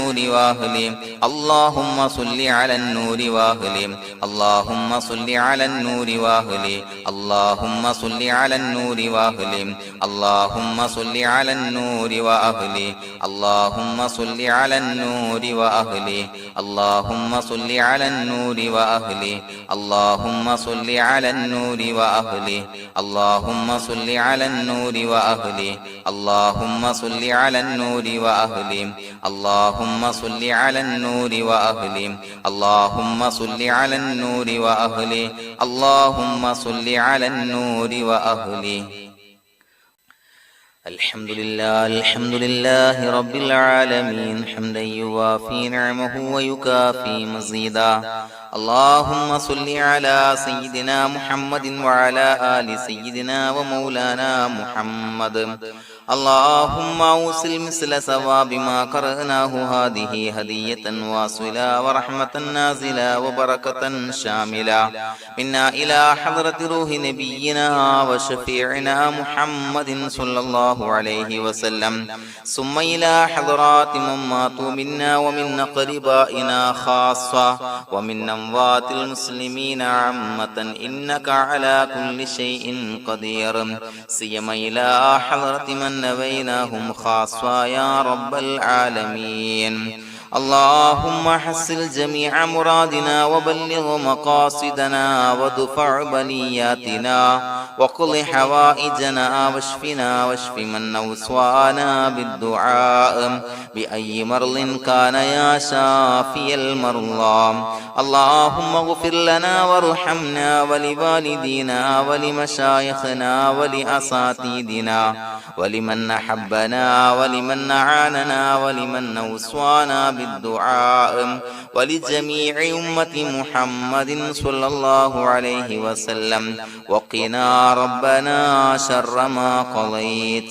النور وأهله اللهم صل على النور وأهله اللهم صل على النور وأهله اللهم صل على النور وأهله اللهم صل على النور وأهله اللهم صل على النور وأهله اللهم صل على النور وأهله اللهم صل على النور وأهله اللهم صل على النور وأهله اللهم صل على النور وأهله اللهم صل على النور وأهله اللهم صل على النور وأهله اللهم صل على النور وأهله الحمد لله رب العالمين حمدا يوافي نعمه ويكافي مزيدا اللهم صل على سيدنا محمد وعلى آل سيدنا ومولانا محمد اللهم أوصل مثل ثواب ما قرأناه هذه هدية واصلة ورحمة نازلة وبركة شاملة منا إلى حضرة روح نبينا وشفيعنا محمد صلى الله عليه وسلم ثم إلى حضرات من ماتوا منا ومن أقربائنا خاصة ومن أموات المسلمين عامة إنك على كل شيء قدير سيما إلى حضرة من نبيناهم خاصة يا رب العالمين اللهم حصل جميع مرادنا وبلغ مقاصدنا ودفع بلياتنا وقض حوائجنا واشفنا واشف من أوصانا بالدعاء بأي مرض كان يا شافي المرضى اللهم اغفر لنا وارحمنا ولوالدينا ولمشايخنا ولأساتذتنا ولمن أحبنا ولمن أعاننا ولمن أوصانا بالدعاء ولجميع أمة محمد صلى الله عليه وسلم وقنا ربنا شر ما قضيت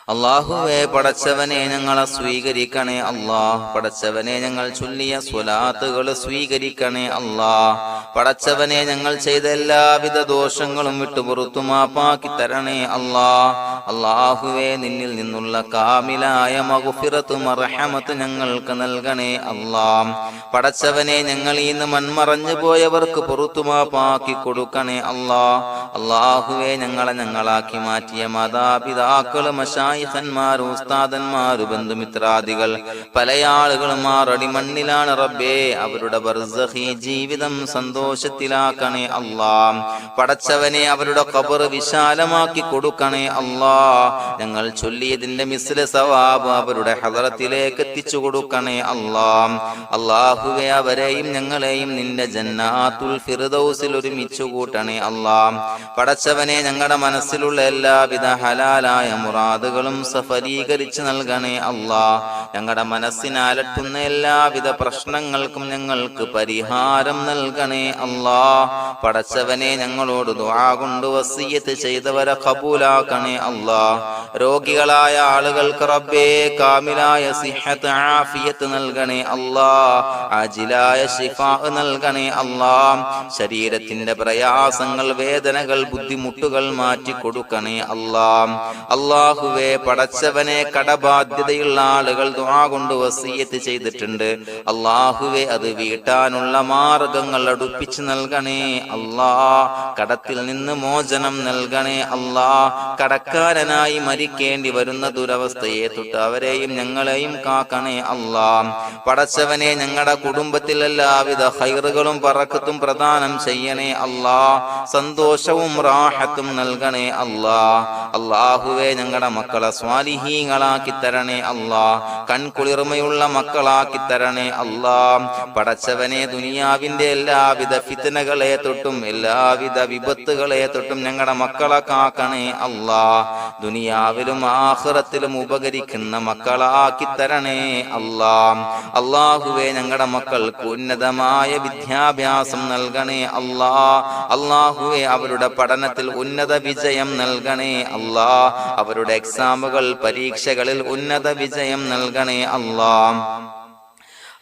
അല്ലാഹുവേ പടച്ചവനെ ഞങ്ങളെ സ്വീകരിക്കണേ അല്ലാഹ് പടച്ചവനെ ഞങ്ങൾ ചൊല്ലിയ സ്വലാത്തുകൾ സ്വീകരിക്കണേ അല്ലാഹ് പടച്ചവനെ ഞങ്ങൾ ചെയ്ത എല്ലാവിധ ദോഷങ്ങളും വിട്ടുപുറത്തു മാപ്പാക്കി തരണേ അല്ലാഹ് അല്ലാഹുവേ നിന്നിൽ നിന്നുള്ള കാമിലായ മഗ്ഫിറത്തും റഹ്മത്തും ഞങ്ങൾക്ക് നൽകണേ അല്ലാഹ് പടച്ചവനെ ഞങ്ങൾ ഇന്ന് മൺമറഞ്ഞു പോയവർക്ക് പുറത്തു മാപ്പാക്കി കൊടുക്കണേ അല്ലാഹ് അല്ലാഹുവേ ഞങ്ങളാക്കി മാറ്റിയ മാതാപിതാക്കളും ഖന്മാർ ഉസ്താദന്മാർ ബന്ധുമിത്രാദികൾ പല ആളുകളും ആറടി മണ്ണിലാണ് റബ്ബേ അവരുടെ ബർസഖി ജീവിതം സന്തോഷത്തിലാക്കണേ അല്ലാഹ് പടച്ചവനെ അവരുടെ ഖബർ വിശാലമാക്കി കൊടുക്കണേ അല്ലാഹ് ഞങ്ങൾ ചൊല്ലിയതിന്റെ മിസ്ല സവാബ് അവരുടെ ഹദറത്തിലേക്ക് എത്തിച്ചു കൊടുക്കണേ അല്ലാഹ് അല്ലാഹുവേ അവരെയും ഞങ്ങളെയും നിന്റെ ജന്നാത്തുൽ ഫിർദൗസിൽ ഒരുമിച്ചു കൂട്ടണേ അല്ലാഹ് പടച്ചവനെ ഞങ്ങളുടെ മനസ്സിലുള്ള എല്ലാവിധ ഹലാലായ മുറാദുകളും സഫലീകരിച്ച് നൽകണേ അല്ലാഹ് ഞങ്ങളുടെ മനസ്സിനെ അലട്ടുന്ന എല്ലാവിധ പ്രശ്നങ്ങൾക്കും ഞങ്ങൾക്ക് പരിഹാരം നൽകണേ അല്ലാഹ് പടച്ചവനെ ഞങ്ങളോട് ദുആ കൊണ്ട് വസിയ്യത്ത് ചെയ്തവരെ ഖബൂലാക്കണേ അല്ലാഹ് രോഗികളായ ആളുകൾക്ക് റബ്ബേ കാമിലായ സിഹത്ത് ആഫിയത്ത് നൽകണേ അല്ലാഹ് ആജിലായ ശിഫാ നൽകണേ അല്ലാഹ് ശരീരത്തിന്റെ പ്രയാസങ്ങൾ വേദനകൾ ബുദ്ധിമുട്ടുകൾ മാറ്റി കൊടുക്കണേ അല്ലാഹ് അല്ലാഹുവേ പടച്ചവനെ കടബാധ്യതയുള്ള ആളുകൾ ദുആ കൊണ്ട് വസിയ്യത്ത് ചെയ്തിട്ടുണ്ട് അല്ലാഹുവേ അത് വീട്ടാനുള്ള മാർഗങ്ങൾ അടുപ്പിച്ച് നൽകണേ അല്ലാഹ് കടത്തിൽ നിന്ന് മോചനം നൽകണേ അല്ലാഹ് കടക്കാരനായി മരിക്കേണ്ടി വരുന്ന ദുരവസ്ഥയെ തൊട്ട് അവരെയും ഞങ്ങളെയും കാക്കണേ അല്ലാഹ് പടച്ചവനെ ഞങ്ങളുടെ കുടുംബത്തിൽ എല്ലാവിധ ഖൈറുകളും ബറക്കത്തും പ്രദാനം ചെയ്യണേ അല്ലാഹ് സന്തോഷവും റാഹത്തും നൽകണേ അല്ലാഹ് അല്ലാഹുവേ ഞങ്ങളുടെ മക്കളെ സ്വാലിഹീങ്ങളാക്കി തരണേ അല്ലാഹ് കൺകുളിർമയുള്ള മക്കളാക്കി തരണേ അല്ലാഹ് പടച്ചവനെ ദുനിയാവിന്റെ എല്ലാവിധ ഫിത്നകളെ തൊട്ടും എല്ലാവിധ വിപത്തുകളെ തൊട്ടും ഞങ്ങളുടെ മക്കളെ കാക്കണേ അല്ലാഹ് ദുനിയാവിലും ആഖിറത്തിലും ഉപകരിക്കുന്ന മക്കളാക്കി തരണേ അല്ലാഹ് അല്ലാഹുവേ ഞങ്ങളുടെ മക്കൾക്ക് ഉന്നതമായ വിദ്യാഭ്യാസം നൽകണേ അല്ലാഹ് അല്ലാഹുവേ അവരുടെ പഠനത്തിൽ ഉന്നത വിജയം നൽകണേ അല്ലാഹ് അവരുടെ എക്സാമുകൾ പരീക്ഷകളിൽ ഉന്നത വിജയം നൽകണേ അല്ലാഹ്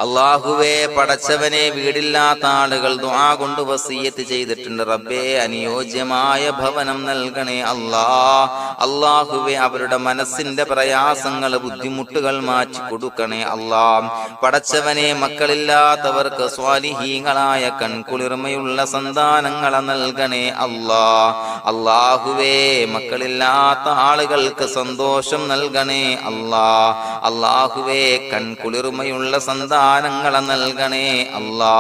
അല്ലാഹുവേ, പടച്ചവനെ, വീടില്ലാത്ത ആളുകൾ ദുആ കൊണ്ട് വസിയ്യത്ത് ചെയ്തിട്ടുണ്ട്. റബ്ബേ, അനുയോജ്യമായ ഭവനം നൽകണേ അല്ലാ. അല്ലാഹുവേ, അവരുടെ മനസ്സിന്റെ പ്രയാസങ്ങൾ, ബുദ്ധിമുട്ടുകൾ മാറ്റി കൊടുക്കണേ അല്ലാ. പടച്ചവനെ, മക്കളില്ലാത്തവർക്ക് സ്വാലിഹീങ്ങളായ കൺകുളിർമയുള്ള സന്താനങ്ങളെ നൽകണേ അല്ലാ. അല്ലാഹുവേ, മക്കളില്ലാത്ത ആളുകൾക്ക് സന്തോഷം നൽകണേ അല്ലാ. അല്ലാഹുവേ, കൺകുളിർമയുള്ള സന്താനങ്ങളെ നൽകണേ അല്ലാ.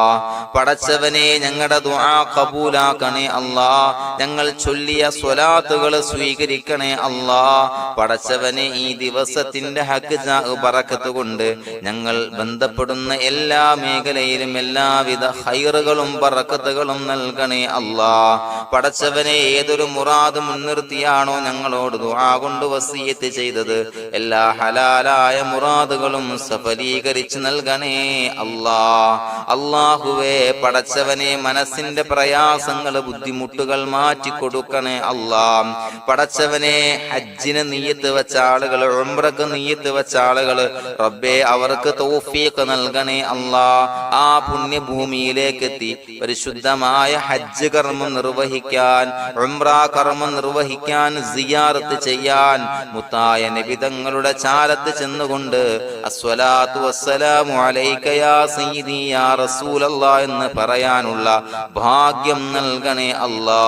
പടച്ചവനെ, ഞങ്ങളുടെ ദുആ ഖബൂലാക്കണേ അല്ലാ. ഞങ്ങൾ ചൊല്ലിയ സ്വലാത്തുകൾ സ്വീകരിക്കണേ അല്ലാ. പടച്ചവനെ, ഈ ദിവസത്തിന്റെ ഹക്ക് ബറക്കത്ത് കൊണ്ട് ഞങ്ങൾ ബന്ധപ്പെടുന്ന എല്ലാ മേഖലയിലും എല്ലാവിധ ഖൈറുകളും ബറക്കത്തുകളും നൽകണേ അല്ലാ. പടച്ചവനെ, ഏതൊരു മുറാദ് മുൻനിർത്തിയാണോ ഞങ്ങളോട് ദുആ കൊണ്ട് വസിയ്യത്ത് ചെയ്തത്, എല്ലാ ഹലാലായ മുറാദുകളും സഫലീകരിച്ച് നൽകണേ അല്ലാ. അല്ലാഹുവേ, പടച്ചവനെ, മനസ്സിന്റെ പ്രയാസങ്ങൾ, ബുദ്ധിമുട്ടുകൾ മാറ്റി കൊടുക്കണേ അല്ലാ. പടച്ചവനെ, ഹജ്ജിന് നിയ്യത്ത് വെച്ച ആളുകൾ, ഉംറക്ക് നിയ്യത്ത് വെച്ച ആളുകൾ, റബ്ബേ, അവർക്ക് തൗഫീഖ് നൽകണേ അല്ലാ. ആ പുണ്യഭൂമിയിലേക്ക് എത്തി പരിശുദ്ധമായ ഹജ്ജ് കർമ്മം നിർവഹിക്കാൻ, ഉംറ കർമ്മം നിർവഹിക്കാൻ, സിയാറത്ത് ചെയ്യാൻ, മുത്തായ നബി തങ്ങളുടെ ചാരത്ത് ചെന്നുകൊണ്ട് അസ്സലാത്തു വസ്സലാമു അലൈക യാ സയ്യിദി യാ റസൂലല്ലാഹ് എന്ന് പറയാനുള്ള ഭാഗ്യം നൽകണേ അല്ലാ.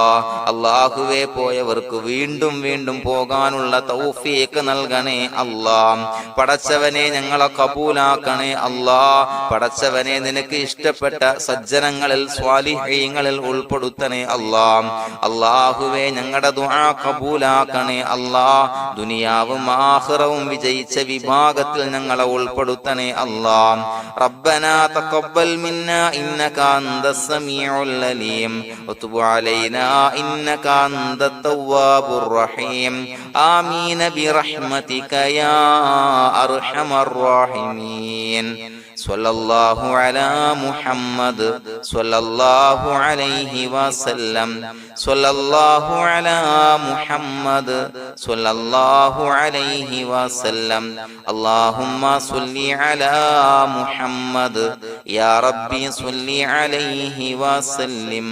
അല്ലാഹുവേ, പോയവർക്ക് വീണ്ടും വീണ്ടും പോകാനുള്ള തൗഫീഖ് നൽകണേ അല്ലാ. പടച്ചവനെ, ഞങ്ങളെ കബൂലാക്കണേ അല്ലാ. പടച്ചവനെ, നിനക്ക് ഇഷ്ടപ്പെട്ട സജ്ജനങ്ങളിൽ, സ്വാലിഹീങ്ങളിൽ ഉൾപ്പെടുത്തണേ അല്ലാ. അല്ലാഹുവേ, ഞങ്ങളുടെ ദുആ കബൂലാക്കണേ അല്ലാ. ദുനിയാവും ആഖിറവും വിജയിച്ച വിഭാഗത്തിൽ ഞങ്ങളെ ഉൾപ്പെടുത്തണേ അല്ലാ. റബ്ബനാ തഖബ്ബൽ മിന്നാ ഇന്നക അൻതസ് സമീഉൽ അലീം വതുബ് അലൈനാ ഇന്നക അൻതത് തവ്വാബുർ റഹീം. ആമീൻ ബിറഹ്മതിക യാ അർഹമർ റഹീമീൻ. സ്വല്ലല്ലാഹു അലാ മുഹമ്മദ് സ്വല്ലല്ലാഹു അലൈഹി വസല്ലം. സ്വല്ലല്ലാഹു അലാ മുഹമ്മദ് സ്വല്ലല്ലാഹു അലൈഹി വസല്ലം. അല്ലാഹുമ്മ സ്വല്ലി അലാ മുഹമ്മദ് യാ റബ്ബി സ്വല്ലി അലൈഹി വസല്ലം.